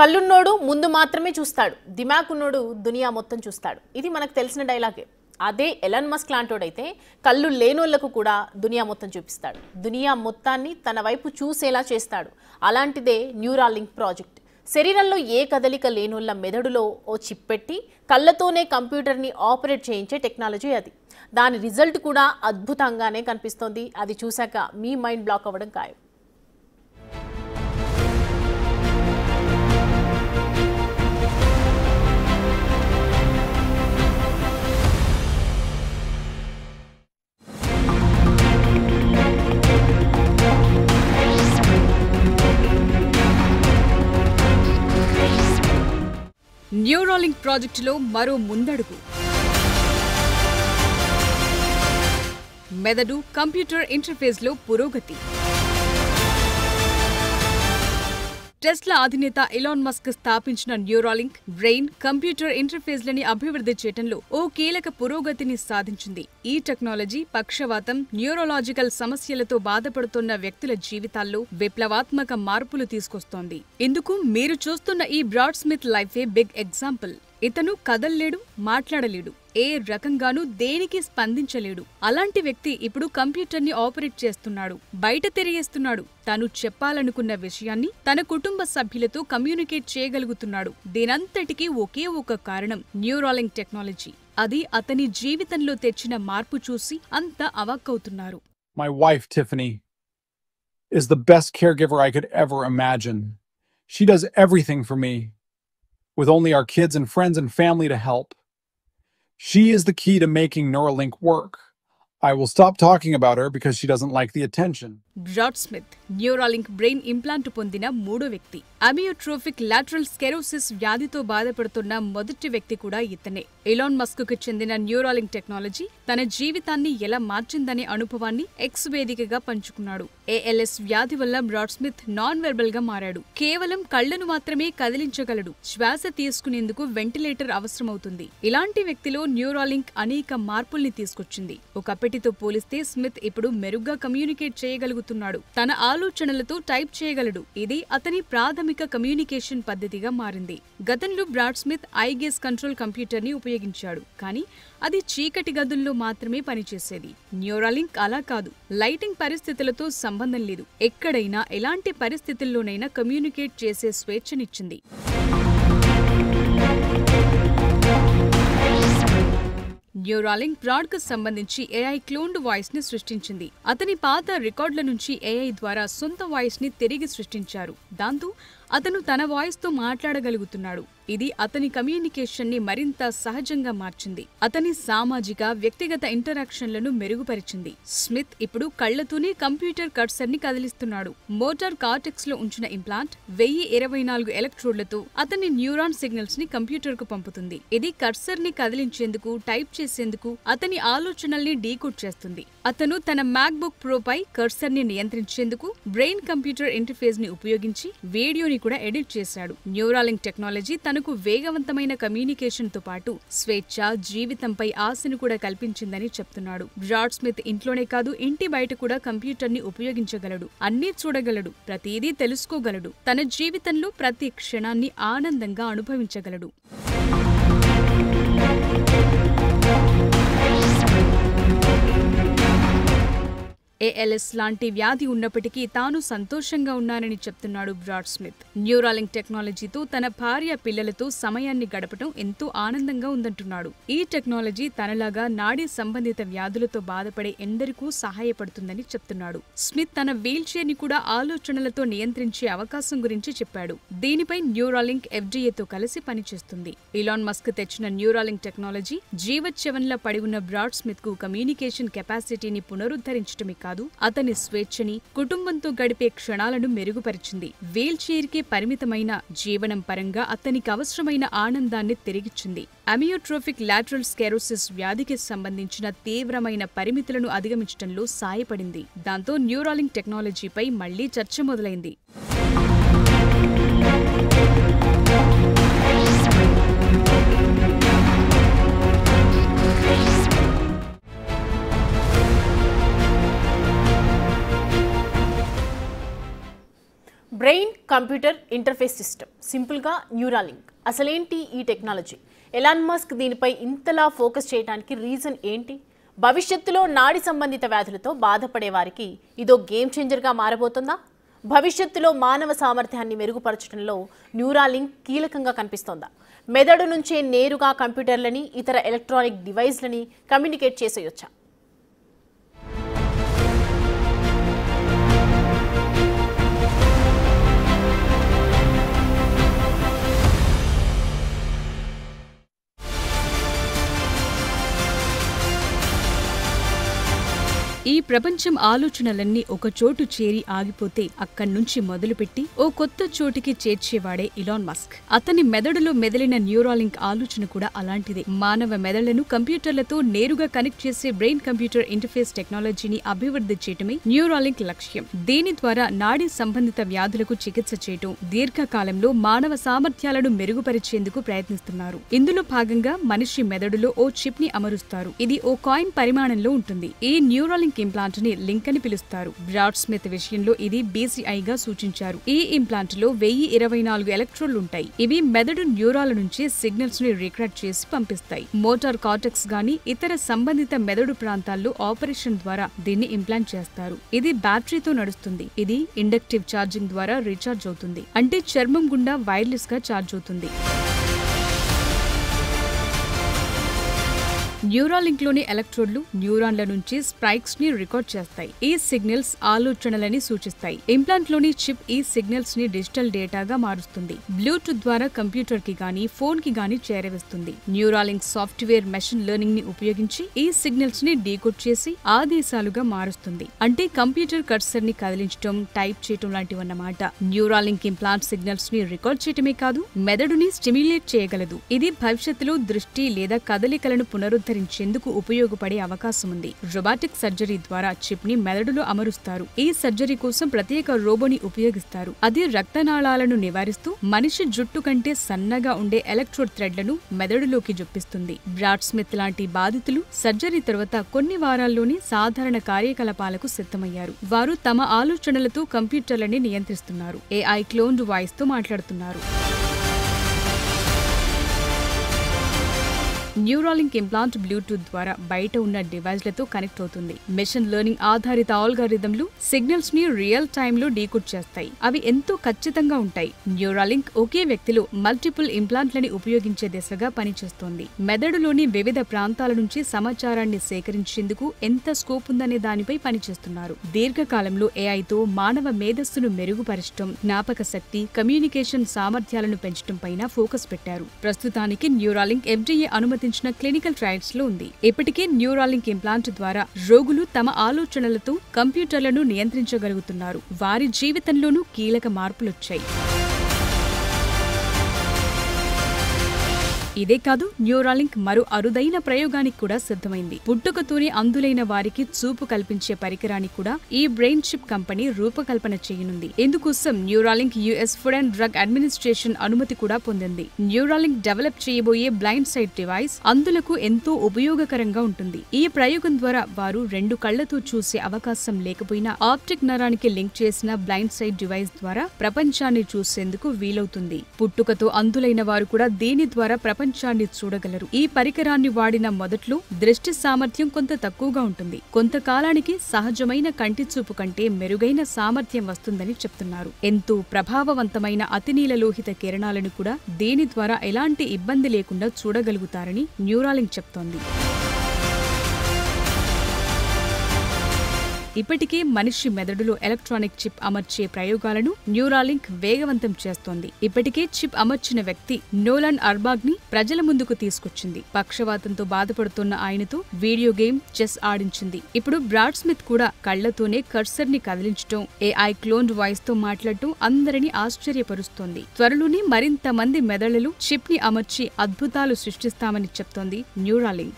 కళ్ళున్నోడు ముందు మాత్రమే చూస్తాడు, దిమాకున్నోడు దునియా మొత్తం చూస్తాడు. ఇది మనకు తెలిసిన డైలాగే. అదే ఎలన్ మస్క్ లాంటోడైతే కళ్ళు లేనోళ్లకు కూడా దునియా మొత్తం చూపిస్తాడు, దునియా మొత్తాన్ని తన వైపు చూసేలా చేస్తాడు. అలాంటిదే న్యూరాలింక్ ప్రాజెక్ట్. శరీరంలో ఏ కదలిక లేనోళ్ళ మెదడులో ఓ చిప్ పెట్టి కళ్ళతోనే కంప్యూటర్ని ఆపరేట్ చేయించే టెక్నాలజీ అది. దాని రిజల్ట్ కూడా అద్భుతంగానే కనిపిస్తోంది. అది చూశాక మీ మైండ్ బ్లాక్ అవ్వడం ఖాయం. న్యూరాలింక్ ప్రాజెక్టులో మరో ముందడుగు. మెదడు కంప్యూటర్ ఇంటర్ఫేస్లో పురోగతి. టెస్లా అధినేత ఎలాన్ మస్క్ స్థాపించిన న్యూరాలింక్ బ్రెయిన్ కంప్యూటర్ ఇంటర్ఫేస్లని అభివృద్ధి చేయడంలో ఓ కీలక పురోగతిని సాధించింది. ఈ టెక్నాలజీ పక్షవాతం, న్యూరోలాజికల్ సమస్యలతో బాధపడుతున్న వ్యక్తుల జీవితాల్లో విప్లవాత్మక మార్పులు తీసుకొస్తోంది. ఇందుకు మీరు చూస్తున్న ఈ బ్రాడ్ స్మిత్ లైఫే బిగ్ ఎగ్జాంపుల్. ఇతను కదల్లేడు, మాట్లాడలేడు, ఏ రకంగానూ దేనికి స్పందించలేడు. అలాంటి వ్యక్తి ఇప్పుడు కంప్యూటర్ని ఆపరేట్ చేస్తున్నాడు, బయట తిరిగేస్తున్నాడు. తను చెప్పాలనుకున్న విషయాన్ని తన కుటుంబ సభ్యులతో కమ్యూనికేట్ చేయగలుగుతున్నాడు. దీనంతటికీ ఒకే ఒక కారణం న్యూరాలింక్ టెక్నాలజీ. అది అతని జీవితంలో తెచ్చిన మార్పు చూసి అంత అవాక్కవుతున్నారు. My wife, Tiffany, is the best caregiver I could ever imagine. She does everything for me, with only our kids and friends and family to help. She is the key to making Neuralink work. I will stop talking about her because she doesn't like the attention. Brad Smith Neuralink brain implant పొందిన మూడో వ్యక్తి. అమియోట్రోఫిక్ lateral sclerosis వ్యాధితో బాధపడుతున్న మొదటి వ్యక్తి కూడా ఇతనే. Elon Musk కు చెందిన న్యూరాలింక్ టెక్నాలజీ తన జీవితాన్ని ఎలా మార్చిందనే అనుభవాన్ని ఎక్స్ వేదికగా పంచుకున్నాడు. ఏఎల్ఎస్ వ్యాధి వల్ల బ్రాడ్ స్మిత్ నాన్ వెర్బల్ గా మారాడు. కేవలం కళ్లను మాత్రమే కదిలించగలడు. శ్వాస తీసుకునేందుకు వెంటిలేటర్ అవసరమవుతుంది. ఇలాంటి వ్యక్తిలో న్యూరాలింక్ అనేక మార్పుల్ని తీసుకొచ్చింది. ఒకప్పటితో పోలిస్తే స్మిత్ ఇప్పుడు మెరుగ్గా కమ్యూనికేట్ చేయగలుగుతున్నాడు. తన ఆలోచనలతో టైప్ చేయగలడు. ఇది అతని ప్రాథమిక కమ్యూనికేషన్ పద్ధతిగా మారింది. గతంలో బ్రాడ్ స్మిత్ ఐగేస్ కంట్రోల్ కంప్యూటర్ ని ఉపయోగించాడు, కానీ అది చీకటి గదుల్లో మాత్రమే పనిచేసేది. న్యూరాలింక్ అలా కాదు. లైటింగ్ పరిస్థితులతో సంబంధం లేదు. ఎక్కడైనా ఎలాంటి పరిస్థితుల్లోనైనా కమ్యూనికేట్ చేసే స్వేచ్ఛనిచ్చింది. న్యూరాలింక్ బ్రాడ్ కు సంబంధించి ఏఐ క్లోన్డ్ వాయిస్ ని సృష్టించింది. అతని పాత రికార్డుల నుంచి ఏఐ ద్వారా సొంత వాయిస్ ని తిరిగి సృష్టించారు. దాంతో అతను తన వాయిస్ తో మాట్లాడగలుగుతున్నాడు. ఇది అతని కమ్యూనికేషన్ ని మరింత సహజంగా మార్చింది. అతని సామాజిక, వ్యక్తిగత ఇంటరాక్షన్లను మెరుగుపరిచింది. స్మిత్ ఇప్పుడు కళ్లతోనే కంప్యూటర్ కర్సర్ ని కదిలిస్తున్నాడు. మోటార్ కార్టెక్స్ లో ఉంచిన ఇంప్లాంట్ 1024 ఎలక్ట్రోడ్లతో అతని న్యూరాన్ సిగ్నల్స్ ని కంప్యూటర్ కు పంపుతుంది. ఇది కర్సర్ ని కదిలించేందుకు, టైప్ చేసేందుకు, అతని ఆలోచనల్ని డీకోడ్ చేస్తుంది. అతను తన మ్యాక్బుక్ ప్రో పై కర్సర్ ని నియంత్రించేందుకు బ్రెయిన్ కంప్యూటర్ ఇంటర్ఫేస్ ని ఉపయోగించి వీడియోని కూడా ఎడిట్ చేశాడు. న్యూరాలింక్ టెక్నాలజీ తనకు వేగవంతమైన కమ్యూనికేషన్ తో పాటు స్వేచ్ఛ, జీవితంపై ఆశను కూడా కల్పించిందని చెప్తున్నాడు. బ్రాడ్ స్మిత్ ఇంట్లోనే కాదు, ఇంటి బయట కూడా కంప్యూటర్ ని ఉపయోగించగలడు. అన్నీ చూడగలడు, ప్రతిదీ తెలుసుకోగలడు. తన జీవితంలో ప్రతి క్షణాన్ని ఆనందంగా అనుభవించగలడు. ఏఎల్ఎస్ లాంటి వ్యాధి ఉన్నప్పటికీ తాను సంతోషంగా ఉన్నానని చెప్తున్నాడు బ్రాడ్ స్మిత్. న్యూరాలింక్ టెక్నాలజీతో తన భార్య, పిల్లలతో సమయాన్ని గడపడం ఎంతో ఆనందంగా ఉందంటున్నాడు. ఈ టెక్నాలజీ తనలాగా నాడీ సంబంధిత వ్యాధులతో బాధపడే ఎందరికూ సహాయపడుతుందని చెప్తున్నాడు. స్మిత్ తన వీల్ చైర్ ని కూడా ఆలోచనలతో నియంత్రించే అవకాశం గురించి చెప్పాడు. దీనిపై న్యూరాలింక్ ఎఫ్డీఏతో కలిసి పనిచేస్తుంది. ఎలాన్ మస్క్ తెచ్చిన న్యూరాలింక్ టెక్నాలజీ జీవచ్యవన్లా పడి ఉన్న బ్రాడ్ స్మిత్ కు కమ్యూనికేషన్ కెపాసిటీని పునరుద్ధరించడమే కాదు, అతని స్వేచ్ఛని, కుటుంబంతో గడిపే క్షణాలను మెరుగుపరిచింది. వీల్ చైర్ కి పరిమితమైన జీవనం పరంగా అతనికి అవసరమైన ఆనందాన్ని తిరిగిచ్చింది. అమియోట్రోఫిక్ లాటరల్ స్కెరోసిస్ వ్యాధికి సంబంధించిన తీవ్రమైన పరిమితులను అధిగమించడంలో సాయపడింది. దాంతో న్యూరాలింక్ టెక్నాలజీపై మళ్లీ చర్చ మొదలైంది. బ్రెయిన్ కంప్యూటర్ ఇంటర్ఫేస్ సిస్టమ్, సింపుల్గా న్యూరాలింక్. అసలేంటి ఈ టెక్నాలజీ? ఎలాన్ మస్క్ దీనిపై ఇంతలా ఫోకస్ చేయడానికి రీజన్ ఏంటి? భవిష్యత్తులో నాడి సంబంధిత వ్యాధులతో బాధపడే వారికి ఇదో గేమ్ చేంజర్గా మారబోతుందా? భవిష్యత్తులో మానవ సామర్థ్యాన్ని మెరుగుపరచడంలో న్యూరాలింక్ కీలకంగా కనిపిస్తోందా? మెదడు నుంచే నేరుగా కంప్యూటర్లని, ఇతర ఎలక్ట్రానిక్ డివైస్లని కమ్యూనికేట్ చేసేయొచ్చా? ఈ ప్రపంచం ఆలోచనలన్నీ ఒక చోటు చేరి ఆగిపోతే అక్కడ్నుంచి మొదలుపెట్టి ఓ కొత్త చోటికి చేర్చేవాడే ఇలాన్ మస్క్. అతని మెదడులో మెదిలిన న్యూరాలింక్ ఆలోచన కూడా అలాంటిదే. మానవ మెదళ్లను కంప్యూటర్లతో నేరుగా కనెక్ట్ చేసే బ్రెయిన్ కంప్యూటర్ ఇంటర్ఫేస్ టెక్నాలజీని అభివృద్ధి చేయటమే న్యూరాలింక్ లక్ష్యం. దీని ద్వారా నాడీ సంబంధిత వ్యాధులకు చికిత్స చేయటం, దీర్ఘకాలంలో మానవ సామర్థ్యాలను మెరుగుపరిచేందుకు ప్రయత్నిస్తున్నారు. ఇందులో భాగంగా మనిషి మెదడులో ఓ చిప్ ని అమరుస్తారు. ఇది ఓ కాయిన్ పరిమాణంలో ఉంటుంది. ఈ న్యూరాలింక్ ఇంప్లాంట్ ని లింక్ అని పిలుస్తారు. బ్రాడ్ స్మిత్ విషయంలో ఇది BCI-గా సూచించారు. ఈ ఇంప్లాంట్ లో 1024 ఎలక్ట్రోడ్లు ఉంటాయి. ఇవి మెదడు న్యూరాల నుంచి సిగ్నల్స్ ని రికార్డ్ చేసి పంపిస్తాయి. మోటార్ కార్టెక్స్ గాని ఇతర సంబంధిత మెదడు ప్రాంతాల్లో ఆపరేషన్ ద్వారా దీన్ని ఇంప్లాంట్ చేస్తారు. ఇది బ్యాటరీతో నడుస్తుంది. ఇది ఇండక్టివ్ ఛార్జింగ్ ద్వారా రీఛార్జ్ అవుతుంది. అంటే చర్మం గుండా వైర్లెస్ గా ఛార్జ్ అవుతుంది. న్యూరాలింక్ లోని ఎలక్ట్రోడ్లు న్యూరాన్ల నుంచి స్పైక్స్ ని రికార్డ్ చేస్తాయి. ఈ సిగ్నల్స్ ఆలోచనలని సూచిస్తాయి. ఇంప్లాంట్ లోని చిప్ ఈ సిగ్నల్స్ ని డిజిటల్ డేటాగా మారుస్తుంది. బ్లూటూత్ ద్వారా కంప్యూటర్ కి గానీ ఫోన్ కి గానీ చేరవేస్తుంది. న్యూరాలింక్ సాఫ్ట్వేర్ మెషిన్ లెర్నింగ్ ని ఉపయోగించి ఈ సిగ్నల్స్ ని డీకోడ్ చేసి ఆదేశాలుగా మారుస్తుంది. అంటే కంప్యూటర్ కర్సర్ ని కదిలించడం, టైప్ చేయటం లాంటివన్నమాట. న్యూరాలింక్ ఇంప్లాంట్ సిగ్నల్స్ ని రికార్డ్ చేయటమే కాదు, మెదడుని స్టిమ్యులేట్ చేయగలదు. ఇది భవిష్యత్తులో దృష్టి లేదా కదలికలను పునరుద్ధరించేందుకు ఉపయోగపడే అవకాశం ఉంది. రోబోటిక్ సర్జరీ ద్వారా చిప్ ని మెదడులో అమరుస్తారు. ఈ సర్జరీ కోసం ప్రత్యేక రోబోని ఉపయోగిస్తారు. అది రక్తనాళాలను నివారిస్తూ మనిషి జుట్టు కంటే సన్నగా ఉండే ఎలక్ట్రోడ్ థ్రెడ్లను మెదడులోకి జొప్పిస్తుంది. బ్రాడ్ స్మిత్ లాంటి బాధితులు సర్జరీ తర్వాత కొన్ని వారాల్లోనే సాధారణ కార్యకలాపాలకు సిద్ధమయ్యారు. వారు తమ ఆలోచనలతో కంప్యూటర్లని నియంత్రిస్తున్నారు. AI క్లోన్డ్ వాయిస్ తో మాట్లాడుతున్నారు. న్యూరాలింక్ ఇంప్లాంట్ బ్లూటూత్ ద్వారా బయట ఉన్న డివైస్లతో కనెక్ట్ అవుతుంది. మెషిన్ లెర్నింగ్ ఆధారిత ఆల్గారిథంలు సిగ్నల్స్ ని రియల్ టైమ్ లో డీకోడ్ చేస్తాయి. అవి ఎంతో ఖచ్చితంగా ఉంటాయి. న్యూరాలింక్ ఒకే వ్యక్తిలో మల్టిపుల్ ఇంప్లాంట్లని ఉపయోగించే దిశగా పనిచేస్తోంది. మెదడులోని వివిధ ప్రాంతాల నుంచి సమాచారాన్ని సేకరించేందుకు ఎంత స్కోప్ ఉందనే దానిపై పనిచేస్తున్నారు. దీర్ఘకాలంలో AI-తో మానవ మేధస్సును మెరుగుపరచడం, జ్ఞాపక శక్తి, కమ్యూనికేషన్ సామర్థ్యాలను పెంచడం పైన ఫోకస్ పెట్టారు. ప్రస్తుతానికి న్యూరాలింక్ FDA అనుమతించిన క్లినికల్ ట్రయల్స్ లో ఉంది. ఇప్పటికే న్యూరాలింక్ ఇంప్లాంట్ ద్వారా రోగులు తమ ఆలోచనలతో కంప్యూటర్లను నియంత్రించగలుగుతున్నారు. వారి జీవితంలోనూ కీలక మార్పులొచ్చాయి. ఇదే కాదు, న్యూరాలింక్ మరో అరుదైన ప్రయోగానికి కూడా సిద్ధమైంది. పుట్టుకతోనే అందులైన వారికి చూపు కల్పించే పరికరాన్ని కూడా ఈ బ్రెయిన్ చిప్ కంపెనీ రూపకల్పన చేయనుంది. ఇందుకోసం Neuralink US food and drug administration అనుమతి కూడా పొందింది. న్యూరాలింక్ డెవలప్ చేయబోయే బ్లైండ్ సైట్ డివైస్ అందులకు ఎంతో ఉపయోగకరంగా ఉంటుంది. ఈ ప్రయోగం ద్వారా వారు 2 కళ్లతో చూసే అవకాశం లేకపోయినా ఆప్టిక్ నరానికి లింక్ చేసిన బ్లైండ్ సైట్ డివైస్ ద్వారా ప్రపంచాన్ని చూసేందుకు వీలవుతుంది. పుట్టుకతో అందులైన వారు కూడా దీని ద్వారా ప్రపంచాన్ని చూడగలరు. ఈ పరికరాన్ని వాడిన మొదట్లో దృష్టి సామర్థ్యం కొంత తక్కువగా ఉంటుంది. కొంతకాలానికి సహజమైన కంటి చూపు కంటే మెరుగైన సామర్థ్యం వస్తుందని చెప్తున్నారు. ఎంతో ప్రభావవంతమైన అతినీలలోహిత కిరణాలను కూడా దీని ద్వారా ఎలాంటి ఇబ్బంది లేకుండా చూడగలుగుతారని న్యూరాలింక్ చెప్తోంది. ఇప్పటికే మనిషి మెదడులో ఎలక్ట్రానిక్ చిప్ అమర్చే ప్రయోగాలను న్యూరాలింక్ వేగవంతం చేస్తోంది. ఇప్పటికే చిప్ అమర్చిన వ్యక్తి నోలాన్ అర్బాగ్ ని ప్రజల ముందుకు తీసుకొచ్చింది. పక్షవాతంతో బాధపడుతున్న ఆయనతో వీడియో గేమ్, చెస్ ఆడించింది. ఇప్పుడు బ్రాడ్ స్మిత్ కూడా కళ్లతోనే కర్సర్ ని కదిలించడం, AI క్లోన్డ్ వాయిస్ తో మాట్లాడటం అందరినీ ఆశ్చర్యపరుస్తోంది. త్వరలోనే మరింత మంది మెదళ్లలో చిప్ ని అమర్చి అద్భుతాలు సృష్టిస్తామని చెప్తోంది న్యూరాలింక్.